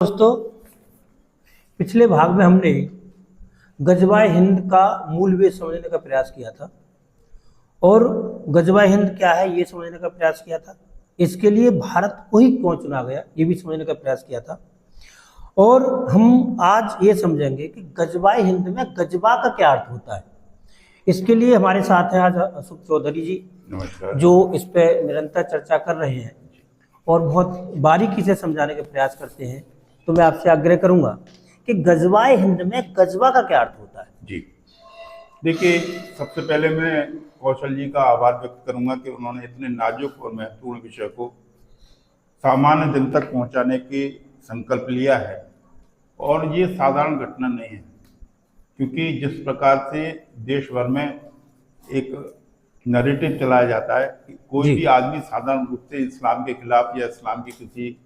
दोस्तों, पिछले भाग में हमने गजवाए हिंद का मूल वेश समझने का प्रयास किया था और गजवाए हिंद क्या है ये समझने का प्रयास किया था। इसके लिए भारत को ही क्यों चुना गया ये भी समझने का प्रयास किया था। और हम आज ये समझेंगे कि गजवाए हिंद में गजवा का क्या अर्थ होता है। इसके लिए हमारे साथ हैं आज अशोक चौधरी जी, जो इस पर निरंतर चर्चा कर रहे हैं और बहुत बारीकी से समझाने का प्रयास करते हैं। तो मैं आपसे आग्रह करूंगा कि गजवाए हिंद में गजवा का क्या अर्थ होता है। जी देखिए, सबसे पहले मैं कौशल जी का आभार व्यक्त करूंगा कि उन्होंने इतने नाजुक और महत्वपूर्ण विषय को सामान्य जन तक पहुंचाने की संकल्प लिया है। और ये साधारण घटना नहीं है, क्योंकि जिस प्रकार से देश भर में एक नैरेटिव चलाया जाता है कि कोई भी आदमी साधारण रूप से इस्लाम के खिलाफ या इस्लाम की किसी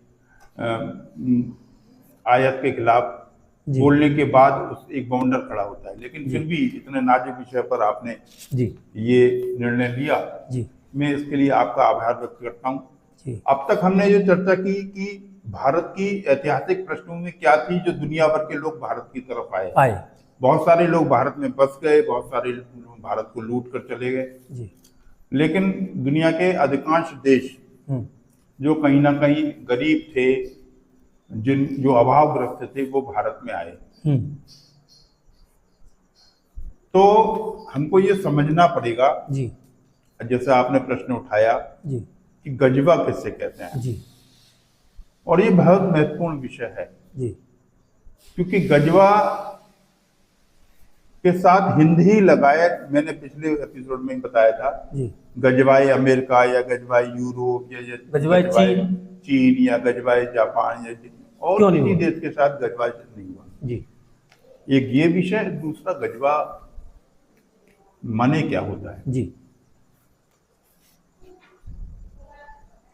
आयत के खिलाफ बोलने के बाद उस एक बाउंडर खड़ा होता है, लेकिन फिर भी इतने नाजुक विषय पर आपने ये निर्णय लिया, मैं इसके लिए आपका आभार व्यक्त करता हूँ। अब तक हमने ये चर्चा की कि भारत की ऐतिहासिक पृष्ठभूमि क्या थी जो दुनिया भर के लोग भारत की तरफ आए। बहुत सारे लोग भारत में बस गए, बहुत सारे लोग भारत को लूट कर चले गए, लेकिन दुनिया के अधिकांश देश जो कहीं ना कहीं गरीब थे, जो अभावग्रस्त थे, वो भारत में आए। तो हमको ये समझना पड़ेगा, जैसे आपने प्रश्न उठाया कि गजवा किससे कहते हैं, और ये बहुत महत्वपूर्ण विषय है, क्योंकि गजवा के साथ हिंद ही लगाया। मैंने पिछले एपिसोड में बताया था, गजवाए अमेरिका या गजवाए यूरोप या गजवाए चीन या गजवाए जापान या और किसी देश के साथ गजवा नहीं हुआ। एक ये विषय, दूसरा गजवा माने क्या होता है।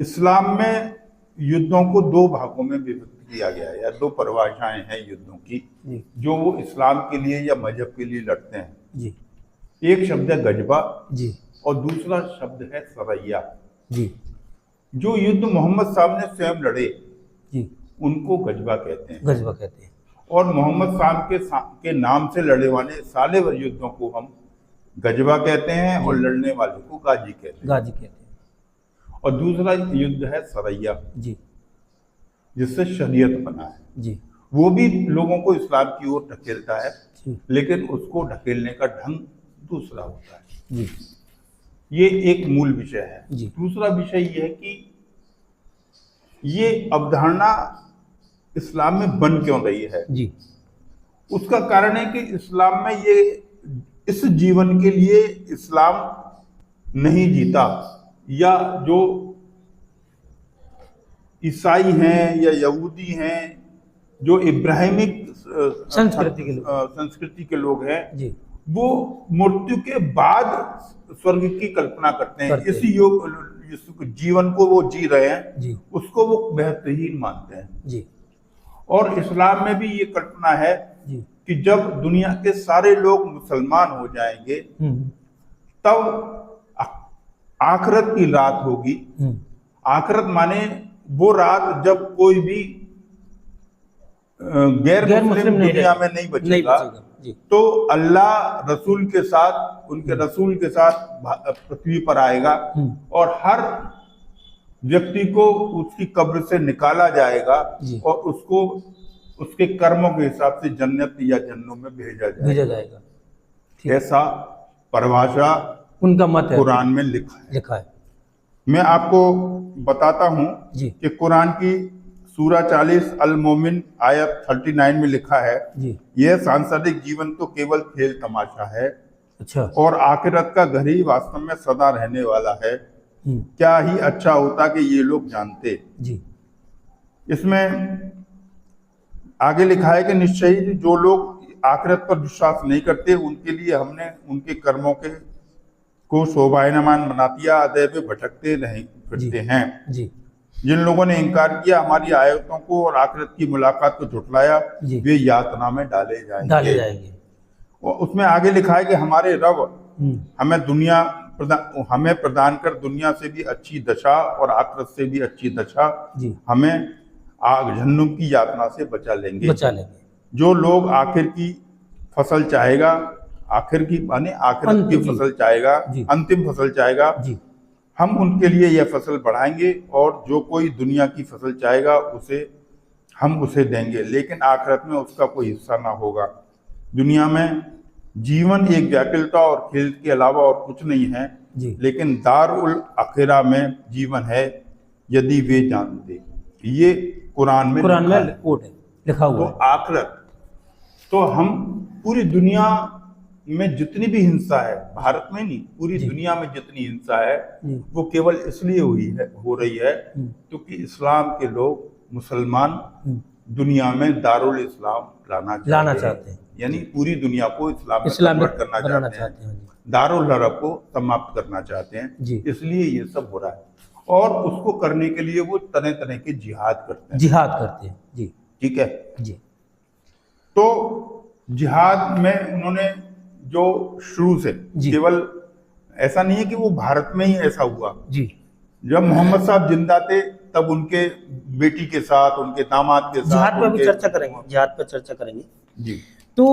इस्लाम में युद्धों को दो भागों में विभक्त किया गया है, या दो परिभाषाएं हैं युद्धों की जो वो इस्लाम के लिए या मजहब के लिए लड़ते हैं। एक शब्द है गजवा और दूसरा शब्द है सरैया। जो युद्ध मोहम्मद साहब ने स्वयं लड़े उनको गजवा कहते हैं, और मोहम्मद साहब के नाम से लड़े वाले सारे युद्धों को हम गजवा कहते हैं, और लड़ने वाले को गाजी कहते हैं। और दूसरा युद्ध है सरैया, जिससे शरीयत बना है। वो भी लोगों को इस्लाम की ओर ढकेलता है, लेकिन उसको ढकेलने का ढंग दूसरा होता है। ये एक मूल विषय है। दूसरा विषय ये है कि ये अवधारणा इस्लाम में बन क्यों रही है। उसका कारण है कि इस्लाम में ये इस जीवन के लिए इस्लाम नहीं जीता, या जो ईसाई हैं या यहूदी हैं, जो इब्राहिमिक संस्कृति के लोग हैं, वो मृत्यु के बाद स्वर्ग की कल्पना करते हैं। इस जीवन को वो जी रहे हैं, उसको वो बेहतरीन मानते हैं। और इस्लाम में भी ये कल्पना है कि जब दुनिया के सारे लोग मुसलमान हो जाएंगे तब आखिरत की रात होगी। आखिरत माने वो रात जब कोई भी गैर मुस्लिम दुनिया में नहीं बचेगा, तो अल्लाह रसूल के साथ, उनके रसूल के साथ पृथ्वी पर आएगा और हर व्यक्ति को उसकी कब्र से निकाला जाएगा और उसको उसके कर्मों के हिसाब से जन्नत या जन्नों में भेजा जाएगा। ऐसा परिभाषा उनका मत है, कुरान में लिखा है। मैं आपको बताता हूं कि कुरान की सूरा 40 अल मोमिन आयत 39 में लिखा है, यह सांसारिक जीवन तो केवल खेल तमाशा है, और आखिरत का घर ही वास्तव में सदा रहने वाला है। क्या ही अच्छा होता कि ये लोग जानते। इसमें आगे लिखा है कि निश्चय ही जो लोग आखिरत पर विश्वास नहीं करते उनके लिए हमने उनके कर्मों को शोभायमान बना दिया, अदय पे भटकते नहीं फिरते हैं। जिन लोगों ने इनकार किया, हमारी आयतों को और आखिरत की मुलाकात को झुठलाया, वे यातना में डाले जाएंगे। और उसमें आगे लिखा है कि हमारे रब हमें प्रदान कर दुनिया से भी अच्छी दशा और आखिरत से भी अच्छी दशा हमें आग जहन्नुम की यातना से बचा लेंगे। बचा लेंगे। जो लोग आखिर की फसल चाहेगा, आखिर की माने आखिरत की फसल चाहेगा, अंतिम फसल चाहेगा, हम उनके लिए यह फसल बढ़ाएंगे, और जो कोई दुनिया की फसल चाहेगा उसे हम उसे देंगे, लेकिन आखिरत में उसका कोई हिस्सा ना होगा। दुनिया में जीवन एक व्याकुलता और खेल के अलावा और कुछ नहीं है, लेकिन दारुल आखिरा में जीवन है यदि वे जानते। ये कुरान में लिखा हुआ है। तो आखिरत, तो हम पूरी दुनिया में जितनी भी हिंसा है, भारत में नहीं पूरी दुनिया में जितनी हिंसा है, वो केवल इसलिए हो रही है क्योंकि इस्लाम के लोग, मुसलमान दुनिया में दारुल इस्लाम लाना चाहते हैं। यानी पूरी दुनिया को इस्लाम में कन्वर्ट करना चाहते हैं, दारुल हरब को समाप्त करना चाहते हैं, इसलिए ये सब हो रहा है। और उसको करने के लिए वो तरह तरह के जिहाद करते हैं। जी, ठीक है जी। तो जिहाद में उन्होंने जो शुरू से, केवल ऐसा नहीं है कि वो भारत में ही ऐसा हुआ जी। जब मोहम्मद साहब जिंदा थे तब उनके बेटी के साथ, उनके दामाद के साथ, जिहाद पर भी चर्चा करेंगे जी। तो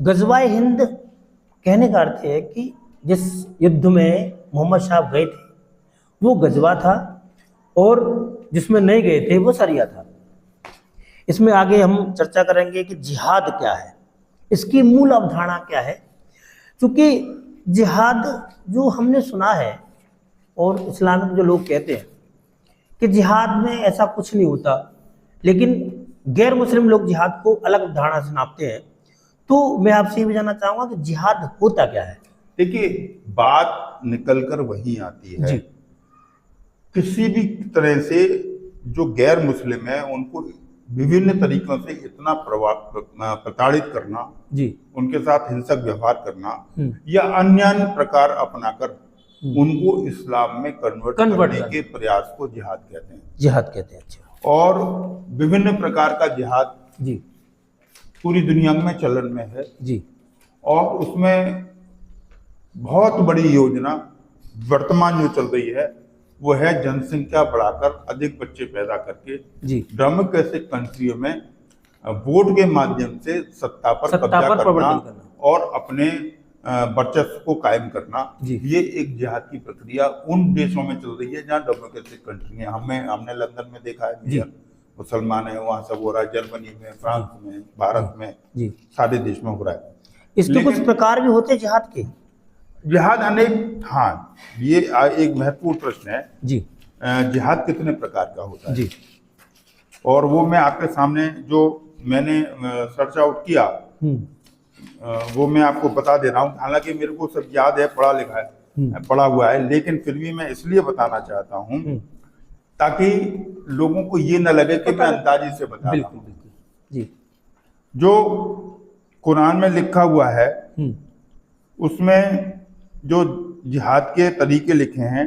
गजवाए हिंद कहने का अर्थ है कि जिस युद्ध में मोहम्मद साहब गए थे वो गजवा था, और जिसमें नहीं गए थे वो सरिया था। इसमें आगे हम चर्चा करेंगे कि जिहाद क्या है, इसकी मूल अवधारणा क्या है। क्योंकि जिहाद जो हमने सुना है और इस्लामिक जो लोग कहते हैं कि जिहाद में ऐसा कुछ नहीं होता, लेकिन गैर मुस्लिम लोग जिहाद को अलग अवधारणा से नापते हैं। तो मैं आपसे ये भी जानना चाहूँगा कि जिहाद होता क्या है। देखिए, बात निकलकर वहीं आती है जी। किसी भी तरह से जो गैर मुस्लिम है उनको विभिन्न तरीकों से इतना प्रताड़ित करना जी, उनके साथ हिंसक व्यवहार करना या अन्य प्रकार अपनाकर उनको इस्लाम में कन्वर्ट करने के प्रयास को जिहाद कहते हैं। अच्छा। और विभिन्न प्रकार का जिहाद जी पूरी दुनिया में चलन में है जी। और उसमें बहुत बड़ी योजना वर्तमान जो चल रही है वो है जनसंख्या बढ़ाकर अधिक बच्चे पैदा करके जी डेमोक्रेटिक कंट्रियों में वोट के माध्यम से सत्ता पर कब्जा करना और अपने वर्चस्व को कायम करना। ये एक जिहाद की प्रक्रिया उन देशों में चल रही है जहाँ डेमोक्रेटिक कंट्री है। हमने लंदन में देखा है, मुसलमान है, वहाँ सब हो रहा है, जर्मनी में, फ्रांस में, भारत में, सारे देश में हो रहा है। इसके कुछ प्रकार भी होते हैं जिहाद के। जिहाद अनेक, हाँ, ये एक महत्वपूर्ण प्रश्न है जी। जिहाद कितने प्रकार का होता है जी, और वो मैं आपके सामने जो मैंने सर्च आउट किया वो मैं आपको बता दे रहा हूँ। हालांकि मेरे को सब याद है, पढ़ा हुआ है, लेकिन फिर भी मैं इसलिए बताना चाहता हूँ ताकि लोगों को ये न लगे कि मैं अंदाजी से बता रहा हूँ जी। जो कुरान में लिखा हुआ है उसमें जो जिहाद के तरीके लिखे हैं,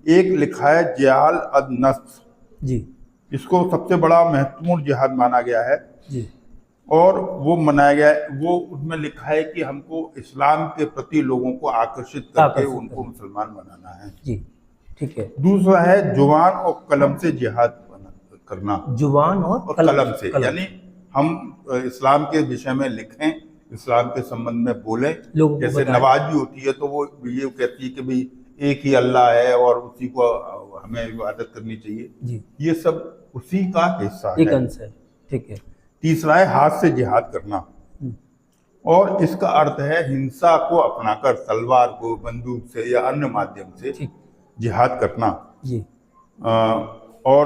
एक लिखा है जिहाद अद-नफ्स जी, इसको सबसे बड़ा महत्वपूर्ण जिहाद माना गया है जी। और वो मनाया गया है, वो उसमें लिखा है कि हमको इस्लाम के प्रति लोगों को आकर्षित करके उनको मुसलमान बनाना है जी, ठीक है। दूसरा है जुबान और कलम से जिहाद करना, जुबान और कलम से, यानी हम इस्लाम के विषय में लिखें, इस्लाम के संबंध में बोले। जैसे नमाज भी होती है तो वो ये कहती है कि भाई एक ही अल्लाह है और उसी को हमें इबादत करनी चाहिए जी। ये सब उसी का हिस्सा है, एक अंश है, ठीक है। तीसरा है हाथ से जिहाद करना, और इसका अर्थ है हिंसा को अपनाकर तलवार को, बंदूक से या अन्य माध्यम से जिहाद करना जी। और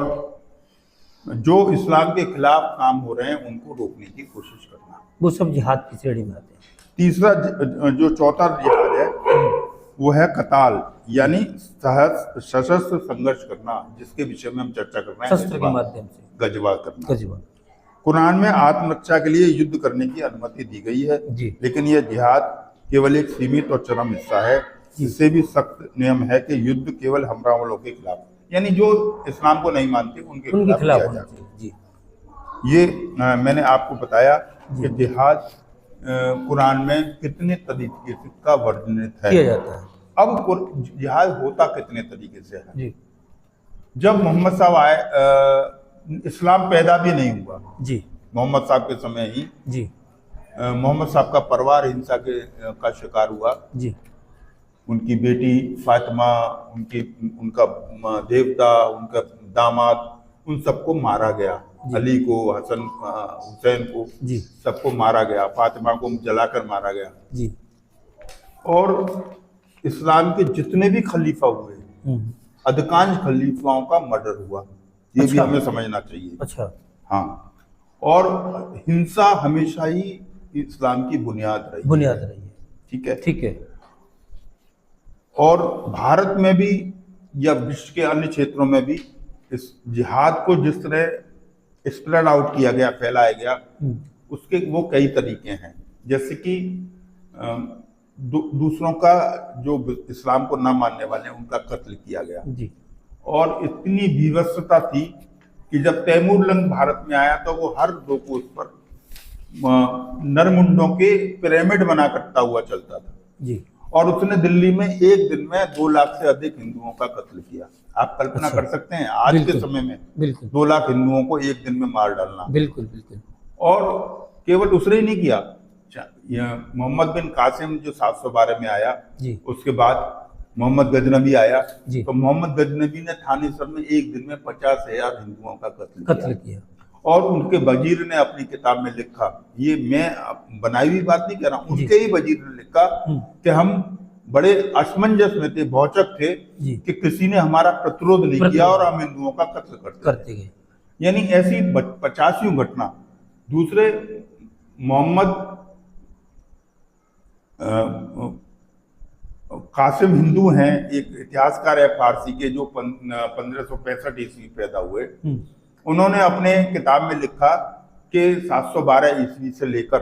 जो इस्लाम के खिलाफ काम हो रहे हैं उनको रोकने की कोशिश करना, वो सब जिहाद की श्रेणी में आते हैं। तीसरा जो चौथा जिहाद है वो है कताल, यानी सशस्त्र संघर्ष करना, जिसके विषय में हम चर्चा कर रहे हैं, शस्त्र के माध्यम से गजवा करना। कुरान में आत्मरक्षा के लिए युद्ध करने की अनुमति दी गई है जी। लेकिन यह जिहाद केवल एक सीमित और चरम हिस्सा है। इससे भी सख्त नियम है कि युद्ध केवल हमरा वालों के खिलाफ, यानी जो इस्लाम को नहीं मानते उनके खिलाफ किया जाता जी। ये मैंने आपको बताया कि जिहाद कुरान में कितने तरीके का वर्णित है, किया जाता है। अब जिहाद होता कितने तरीके से है जी। जब मोहम्मद साहब आए इस्लाम पैदा भी नहीं हुआ। जी मोहम्मद साहब के समय ही जी मोहम्मद साहब का परिवार हिंसा का शिकार हुआ। जी उनकी बेटी फातिमा, उनका देवता, उनका दामाद, उन सबको मारा गया। अली को, हसन हुसैन को, जी सबको मारा गया। फातिमा को जलाकर मारा गया। जी। और इस्लाम के जितने भी खलीफा हुए, अधिकांश खलीफाओं का मर्डर हुआ। ये भी अच्छा। हमें समझना चाहिए। अच्छा। हाँ, और हिंसा हमेशा ही इस्लाम की बुनियाद रही है। ठीक है। ठीक है। और भारत में भी या विश्व के अन्य क्षेत्रों में भी इस जिहाद को जिस तरह स्प्रेड आउट किया गया, फैलाया गया, उसके वो कई तरीके हैं। जैसे कि दूसरों का, जो इस्लाम को ना मानने वाले हैं, उनका कत्ल किया गया जी। और इतनी विवशता थी कि जब तैमूर लंग भारत में आया तो वो हर 2 कोस पर नरमुंडों के पिरामिड बना करता हुआ चलता था जी। और उसने दिल्ली में एक दिन में 2 लाख से अधिक हिंदुओं का कत्ल किया। आप कल्पना अच्छा। कर सकते हैं आज के समय में बिल्कुल 2 लाख हिंदुओं को एक दिन में मार डालना। बिल्कुल बिल्कुल। और केवल उसने ही नहीं किया, मोहम्मद बिन कासिम जो 712 में आया जी। उसके बाद मोहम्मद गजनबी आया जी। तो मोहम्मद गजनबी ने थानेसर में एक दिन में 50,000 हिंदुओं का कत्ल किया। और उनके वजीर ने अपनी किताब में लिखा, ये मैं बनाई हुई बात नहीं कर रहा हूँ, उनके ही वजीर ने लिखा कि हम बड़े असमंजस में थे, भौचक थे कि किसी ने हमारा प्रतिरोध नहीं किया और हम हिंदुओं का कत्ल करते गए। यानी ऐसी 50 घटना। दूसरे मोहम्मद कासिम हिंदू हैं, एक इतिहासकार है फारसी के, जो 1565 ईस्वी पैदा हुए। उन्होंने अपने किताब में लिखा कि 712 ईस्वी से लेकर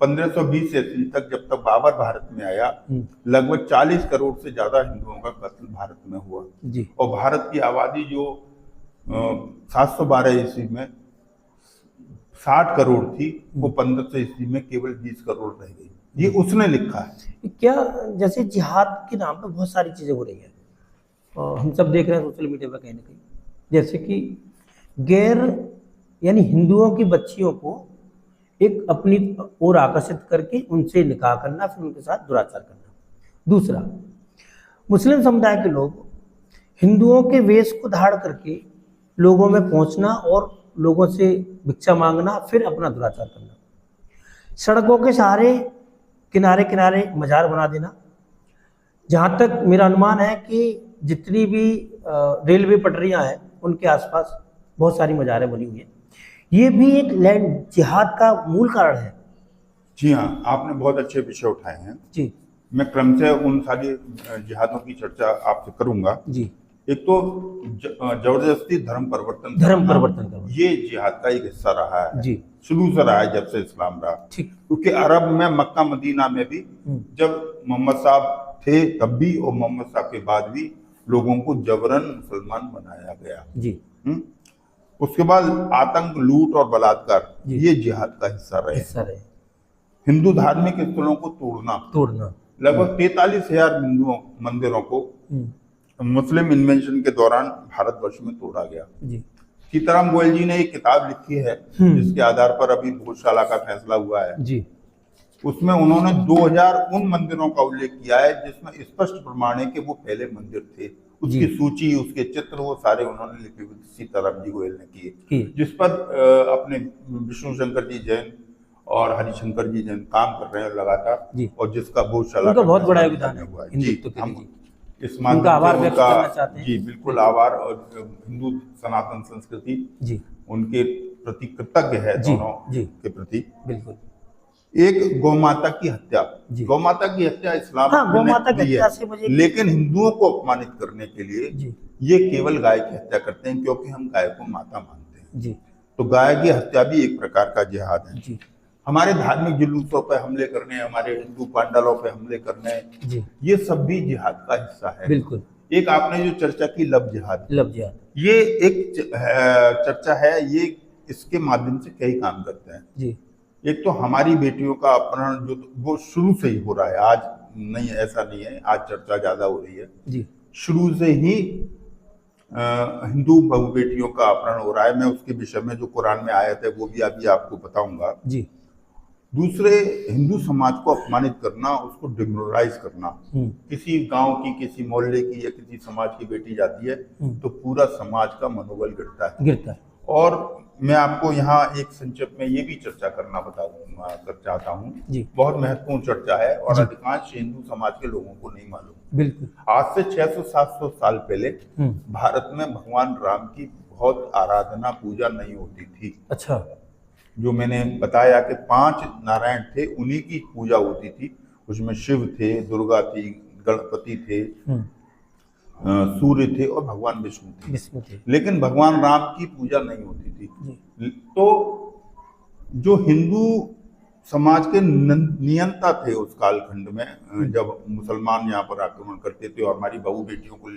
1520 ईस्वी तक, जब तक बाबर भारत में आया, लगभग 40 करोड़ से ज्यादा हिंदुओं का कत्ल भारत में हुआ जी। और भारत की आबादी जो 712 ईस्वी में 60 करोड़ थी, वो 1500 ईस्वी में केवल 20 करोड़ रह गई। ये उसने लिखा है। क्या जैसे जिहाद के नाम पे बहुत सारी चीजें हो रही हैं और हम सब देख रहे हैं सोशल मीडिया पर कहीं ना कहीं, जैसे कि गैर यानी हिंदुओं की बच्चियों को एक अपनी ओर आकर्षित करके उनसे निकाह करना, फिर उनके साथ दुराचार करना। दूसरा, मुस्लिम समुदाय के लोग हिंदुओं के वेश को धारण करके लोगों में पहुंचना और लोगों से भिक्षा मांगना, फिर अपना दुराचार करना। सड़कों के सहारे किनारे किनारे मजार बना देना। जहाँ तक मेरा अनुमान है कि जितनी भी रेलवे पटरियाँ हैं उनके आसपास बहुत सारी मजारें बनी हुई हैं। ये भी एक लैंड जिहाद का मूल कारण है। जी हाँ, आपने बहुत अच्छे विषय उठाए हैं जी। मैं क्रमशः उन सारी जिहादों की चर्चा आपसे करूंगा जी। एक तो जबरदस्ती धर्म परिवर्तन करना, ये जिहाद का एक हिस्सा रहा है जी। शुरू से रहा है, जब से इस्लाम रहा। क्योंकि अरब में, मक्का मदीना में भी जब मोहम्मद साहब थे तब भी और मोहम्मद साहब के बाद भी लोगों को जबरन मुसलमान बनाया गया जी। उसके बाद आतंक, लूट और बलात्कार, ये जिहाद का हिस्सा रहे। हिंदू धार्मिक स्थलों को तोड़ना लगभग 43,000 हिंदू मंदिरों को मुस्लिम इन्वेंशन के दौरान भारतवर्ष में तोड़ा गया जी। सीताराम गोयल जी ने एक किताब लिखी है जिसके आधार पर अभी भोजशाला का फैसला हुआ है जी। उसमें उन्होंने 2000 उन मंदिरों का उल्लेख किया है जिसमें स्पष्ट प्रमाण है कि वो पहले मंदिर थे। उसकी सूची, उसके चित्र, वो सारे उन्होंने लिखे हुए सीताराम जी गोयल ने किए, जिस पर अपने विष्णु शंकर जी जैन और हरिशंकर जी जैन काम कर रहे हैं लगातार, और जिसका भोजशाला का बहुत बड़ा योगदान हुआ है जी। हम इस माध्यम आभार व्यक्त करना चाहते हैं जी। बिल्कुल आभार, और हिंदू सनातन संस्कृति जी उनके प्रति कृतज्ञ है दोनों के प्रति। बिल्कुल। एक गौमाता की हत्या, गौमाता की हत्या इस्लाम ने दी है, लेकिन हिंदुओं को अपमानित करने के लिए ये केवल गाय की हत्या करते हैं, क्योंकि हम गाय को माता मानते हैं जी। तो गाय की हत्या भी एक प्रकार का जिहाद है जी। हमारे धार्मिक जुलूसों पे हमले करने, हमारे हिंदू पंडालों पे हमले करने जी, ये सब भी जिहाद का हिस्सा है। बिल्कुल। एक आपने जो चर्चा की लव जिहाद, ये एक चर्चा है, ये इसके माध्यम से कई काम करते हैं जी। एक तो हमारी बेटियों का अपहरण, जो वो शुरू से ही हो रहा है, आज नहीं, ऐसा नहीं है, आज चर्चा ज्यादा हो रही है जी। शुरू से ही हिंदू बहु बेटियों का अपहरण हो रहा है। मैं उसके विषय में जो कुरान में आयत है वो भी अभी आपको बताऊंगा जी। दूसरे, हिंदू समाज को अपमानित करना, उसको डिमोरलाइज करना। किसी गांव की, किसी मोहल्ले की या किसी समाज की बेटी जाती है तो पूरा समाज का मनोबल गिरता है। और मैं आपको यहाँ एक संक्षेप में ये भी चर्चा करना चाहता हूँ, बहुत महत्वपूर्ण चर्चा है और अधिकांश हिंदू समाज के लोगों को नहीं मालूम। बिल्कुल। आज से 600-700 साल पहले भारत में भगवान राम की बहुत आराधना पूजा नहीं होती थी। अच्छा। जो मैंने बताया कि 5 नारायण थे, उन्हीं की पूजा होती थी। उसमें शिव थे, दुर्गा थी, गणपति थे, सूर्य थे और भगवान विष्णु थे। लेकिन भगवान राम की पूजा नहीं होती थी। तो जो हिंदू समाज के नियंता थे उस कालखंड में, जब मुसलमान यहाँ पर आक्रमण करते थे और हमारी बहू बेटियों को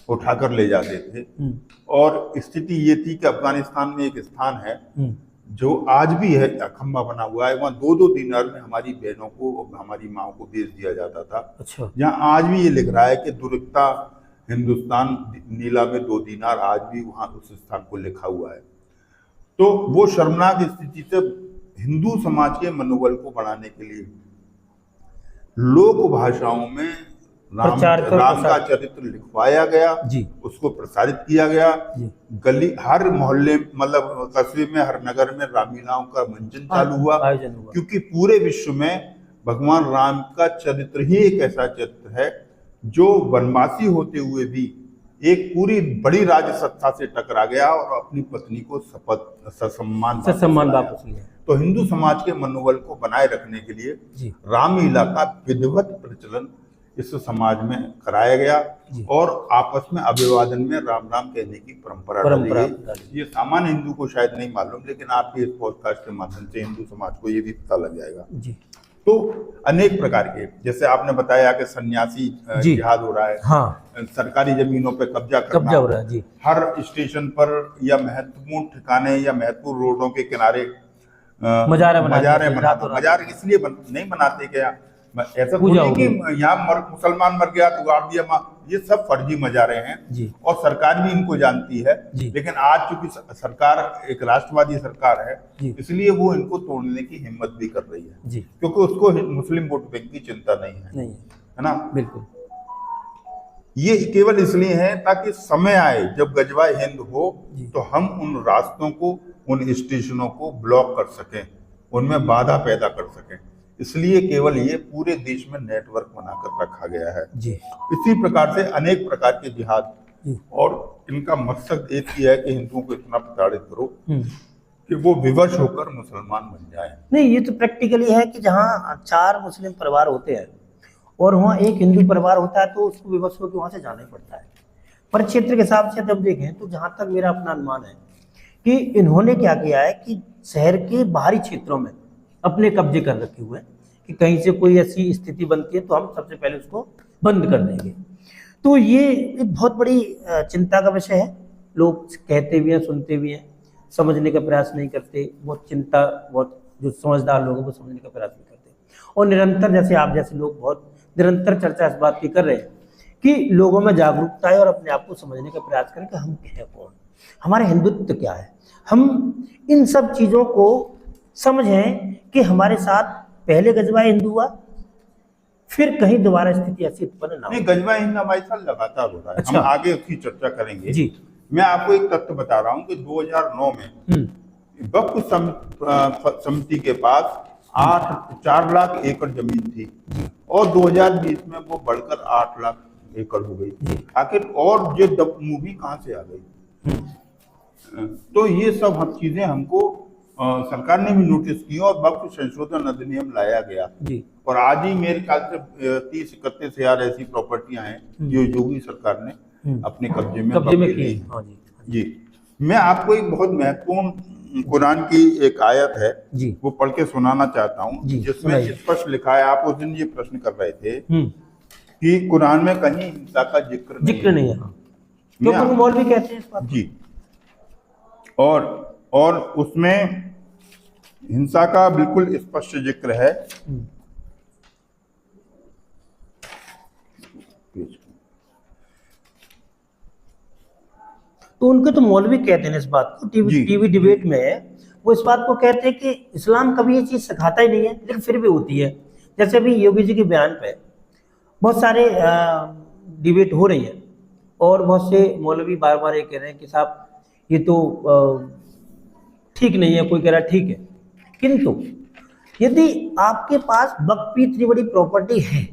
उठाकर ले जाते थे, और स्थिति ये थी कि अफगानिस्तान में एक स्थान है जो आज भी है, खंबा बना हुआ है, वहाँ 2-2 दिनार में हमारी बहनों को, हमारी माँ को बेच दिया जाता था। अच्छा। जहाँ आज भी ये लिख रहा है कि दुर्गता हिंदुस्तान नीला में 2 दिनार, आज भी वहाँ उस स्थान को लिखा हुआ है। तो वो शर्मनाक स्थिति से हिंदू समाज के मनोबल को बढ़ाने के लिए लोक भाषाओं में राम का चरित्र लिखवाया गया, उसको प्रसारित किया गया। गली, हर मोहल्ले, मतलब कस्बे में, हर नगर में रामलीलाओं का मंचन चालू हुआ, क्योंकि पूरे विश्व में भगवान राम का चरित्र ही एक ऐसा चरित्र है जो वनवासी होते हुए भी एक पूरी बड़ी राजसत्ता से टकरा गया और अपनी पत्नी को ससम्मान वापस लिया। तो हिंदू समाज के मनोबल को बनाए रखने के लिए रामलीला का विधिवत प्रचलन इस समाज में कराया गया और आपस में अभिवादन में राम राम कहने की परंपरा डाली गई। ये सामान्य हिंदू को शायद नहीं मालूम, लेकिन आपके इस पॉडकास्ट के माध्यम से हिंदू समाज को ये भी पता लग जाएगा। तो अनेक प्रकार के, जैसे आपने बताया कि सन्यासी जिहाद हो रहा है, हाँ, सरकारी जमीनों पे कब्जा हो रहा है, हर स्टेशन पर या महत्वपूर्ण ठिकाने या महत्वपूर्ण रोडों के किनारे मजार इसलिए नहीं बनाते क्या, ऐसा थोड़ी कि यहाँ मुसलमान मर गया तो गाड़ दिया, ये सब फर्जी मजारे हैं और सरकार भी इनको जानती है। लेकिन आज चूंकि सरकार एक राष्ट्रवादी सरकार है, इसलिए वो इनको तोड़ने की हिम्मत भी कर रही है, क्योंकि उसको मुस्लिम वोट बैंक की चिंता नहीं है ना। बिल्कुल। ये केवल इसलिए है ताकि समय आए जब गजवाए हिंद हो तो हम उन रास्तों को, उन स्टेशनों को ब्लॉक कर सकें, उनमें बाधा पैदा कर सकें। इसलिए केवल ये पूरे देश में नेटवर्क बनाकर रखा गया है। इसी प्रकार से अनेक प्रकार के जिहाद, और इनका मकसद एक ही है कि हिंदुओं को इतना प्रताड़ित करो कि वो विवश होकर मुसलमान बन जाए। नहीं, ये तो प्रैक्टिकली है कि जहाँ 4 मुस्लिम परिवार होते हैं और वहाँ एक हिंदू परिवार होता है तो उसको विवश होकर वहाँ से जाना ही पड़ता है। पर क्षेत्र के हिसाब से जब देखें तो जहाँ तक मेरा अपना अनुमान है कि इन्होंने क्या किया है कि शहर के बाहरी क्षेत्रों में अपने कब्जे कर रखे हुए हैं कि कहीं से कोई ऐसी स्थिति बनती है तो हम सबसे पहले उसको बंद कर देंगे। तो ये एक बहुत बड़ी चिंता का विषय है। लोग कहते भी हैं, सुनते भी हैं, समझने का प्रयास नहीं करते। बहुत जो समझदार लोग हैं वो समझने का प्रयास नहीं करते और निरंतर, जैसे आप जैसे लोग बहुत निरंतर चर्चा इस बात की कर रहे हैं कि लोगों में जागरूकता है और अपने आप को समझने का प्रयास करें कि हम हैं कौन, हमारा हिंदुत्व क्या है। हम इन सब चीज़ों को समझें कि हमारे साथ पहले गजवाए हिंद हुआ, फिर कहीं दोबारा स्थिति ऐसी उत्पन्न ना हो। नहीं, गजवाए हिंद हमारे साथ लगातार हो रहा है। अच्छा। हम आगे उसकी चर्चा करेंगे जी। मैं आपको एक तथ्य बता रहा हूँ कि 2009 में वक्फ समिति के पास 4 लाख एकड़ जमीन थी और 2020 में वो बढ़कर 8 लाख एकड़ हो गई। आखिर और ये मूवी कहाँ से आ गई? तो ये सब चीजें हमको सरकार ने भी नोटिस की और वक्फ संशोधन अधिनियम लाया गया जी। और आज ही मेरे ख्याल से 30-31 हजार ऐसी प्रॉपर्टियां हैं जो योगी सरकार ने अपने कब्जे में की। हाँ जी। मैं आपको एक बहुत महत्वपूर्ण कुरान की एक आयत है जी, वो पढ़ के सुनाना चाहता हूँ, जिसमें स्पष्ट लिखा है। आप उस दिन ये प्रश्न कर रहे थे कि कुरान में कहीं हिंसा का जिक्र नहीं है। क्योंकि वो मौलवी कहते हैं इस बात जी, और उसमें हिंसा का बिल्कुल स्पष्ट जिक्र है। तो उनके तो मौलवी कहते हैं इस बात को, जी। टीवी डिबेट में वो इस बात को कहते हैं कि इस्लाम कभी ये चीज़ सिखाता ही नहीं है, लेकिन फिर भी होती है। जैसे अभी योगी जी के बयान पे बहुत सारे डिबेट हो रही है और बहुत से मौलवी बार बार ये कह रहे हैं कि साहब ये तो ठीक नहीं है, कोई कह रहा है ठीक है। किंतु यदि आपके पास वक्फ की इतनी बड़ी प्रॉपर्टी है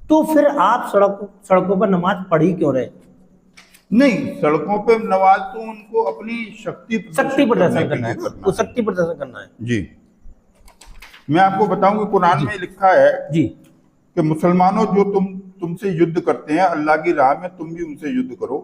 तो फिर आप सड़कों पर नमाज पढ़ी क्यों रहे? नहीं, सड़कों पे नमाज तो उनको अपनी शक्ति प्रदर्शन करना है, वो शक्ति प्रदर्शन करना है। जी, मैं आपको बताऊं कि कुरान में लिखा है जी कि मुसलमानों जो तुमसे युद्ध करते हैं अल्लाह की राह में तुम भी उनसे युद्ध करो,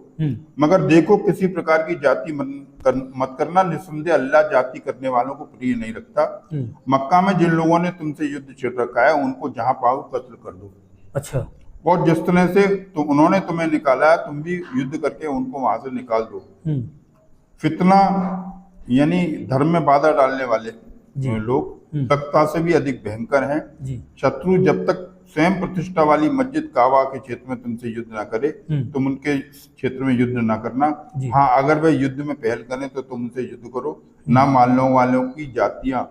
मगर देखो किसी प्रकार की जाति मत करना, निस्संदेह अल्लाह जाति करने वालों को प्रिय नहीं रखता। मक्का में जिन लोगों ने तुमसे युद्ध छिड़ रखा है उनको जहां पाओ कत्ल कर दो। अच्छा। और जिस तरह से उन्होंने तुम्हें निकाला है तुम भी युद्ध करके उनको वहां से निकाल दो। फितना यानी धर्म में बाधा डालने वाले लोग तख्ता से भी अधिक भयंकर हैं। शत्रु जब तक स्वयं प्रतिष्ठा वाली मस्जिद काबा के क्षेत्र में तुमसे युद्ध ना करे तुम उनके क्षेत्र में युद्ध ना करना। हाँ, अगर वे युद्ध में पहल करें तो तुम उनसे युद्ध करो। ना मानने वालों की जातियां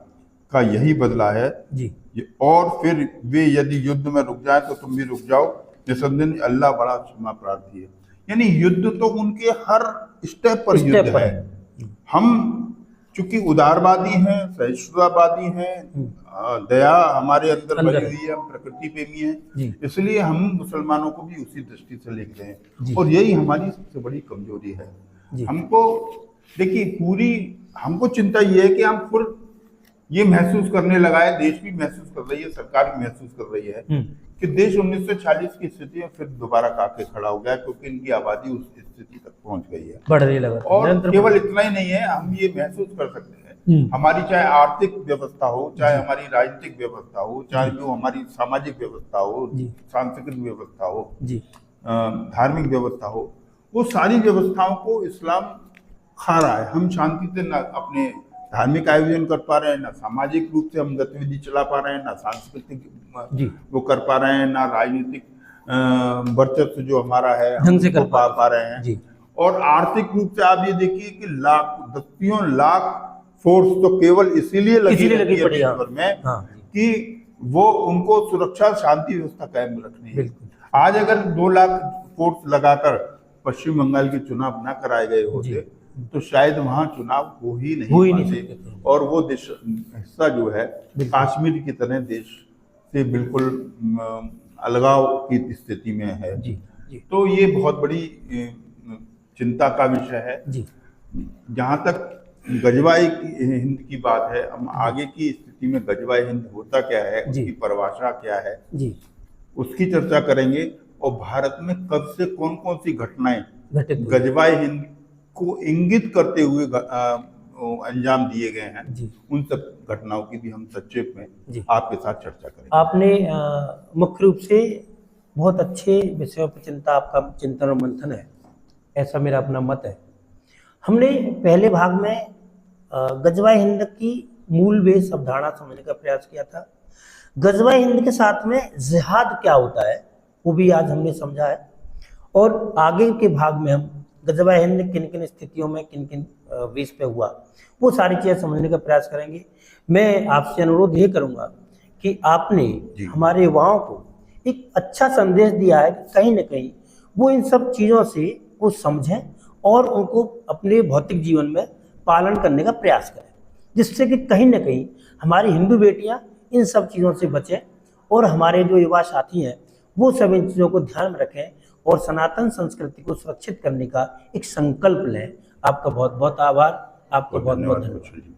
का यही बदला है जी। और फिर वे यदि युद्ध में रुक जाए तो तुम भी रुक जाओ, निसंदेह अल्लाह बड़ा क्षमा प्रार्थी है। यानी युद्ध तो उनके हर स्टेप पर युद्ध है। हम चूंकि उदारवादी हैं, सहिष्णुतावादी हैं, दया हमारे अंदर भरी हुई है, हम प्रकृति प्रेमी हैं, इसलिए हम मुसलमानों को भी उसी दृष्टि से देखते हैं और यही हमारी सबसे बड़ी कमजोरी है। हमको देखिए हमको चिंता ये है कि हम खुद ये महसूस करने लगा है, देश भी महसूस कर रही है, सरकार भी महसूस कर रही है कि देश 1940 की स्थिति में फिर दोबारा काके खड़ा हो गया, क्योंकि इनकी आबादी उस स्थिति तक पहुंच गई है, बढ़ रही है। और केवल इतना ही नहीं है, हम ये महसूस कर सकते हैं हमारी चाहे आर्थिक व्यवस्था हो, चाहे हमारी राजनीतिक व्यवस्था हो, चाहे जो हमारी सामाजिक व्यवस्था हो, सांस्कृतिक व्यवस्था हो, धार्मिक व्यवस्था हो, वो सारी व्यवस्थाओं को इस्लाम खा रहा है। हम शांति से न अपने धार्मिक आयोजन कर पा रहे हैं, ना सामाजिक रूप से हम गतिविधि चला पा रहे हैं, ना सांस्कृतिक वो कर पा रहे हैं, ना राजनीतिक वर्चस्व जो हमारा है ढंग से कर पा रहे हैं। और आर्थिक रूप से आप ये देखिए कि दसियों लाख फोर्स तो केवल इसीलिए लगी पड़ी में कि वो उनको सुरक्षा शांति व्यवस्था कायम रखनी है। आज अगर 2 लाख फोर्स लगाकर पश्चिम बंगाल के चुनाव न कराए गए होते तो शायद वहां चुनाव हो ही नहीं पाते, और वो हिस्सा जो है कश्मीर की तरह देश से बिल्कुल अलगाव की स्थिति में है। तो ये बहुत बड़ी चिंता का विषय है। जहां तक गजवाए हिंद की बात है, हम आगे की स्थिति में गजवाए हिंद होता क्या है, उसकी परिभाषा क्या है, उसकी चर्चा करेंगे, और भारत में कब से कौन कौन सी घटनाएं गजवाए हिंद को इंगित करते हुए अंजाम दिए गए हैं, उन सब घटनाओं की भी हम संक्षेप में आपके साथ चर्चा करेंगे। आपने मुख्य रूप से बहुत अच्छे विषयों पर आपका चिंतन और मंथन है, ऐसा मेरा अपना मत है। हमने पहले भाग में गजवाए हिंद की मूल बेस अवधारणा समझने का प्रयास किया था। गजवाए हिंद के साथ में जिहाद क्या होता है वो भी आज हमने समझा है, और आगे के भाग में हम गजवाए हिंद किन किन स्थितियों में किन किन बेस पे हुआ वो सारी चीज़ें समझने का प्रयास करेंगे। मैं आपसे अनुरोध ये करूँगा कि आपने हमारे युवाओं को एक अच्छा संदेश दिया है कि कहीं ना कहीं वो इन सब चीज़ों से वो समझें और उनको अपने भौतिक जीवन में पालन करने का प्रयास करें, जिससे कि कहीं ना कहीं हमारी हिंदू बेटियाँ इन सब चीज़ों से बचें और हमारे जो युवा साथी हैं वो सब इन चीज़ों को ध्यान में रखें और सनातन संस्कृति को सुरक्षित करने का एक संकल्प लें। आपका बहुत बहुत आभार, आपका बहुत बहुत धन्यवाद।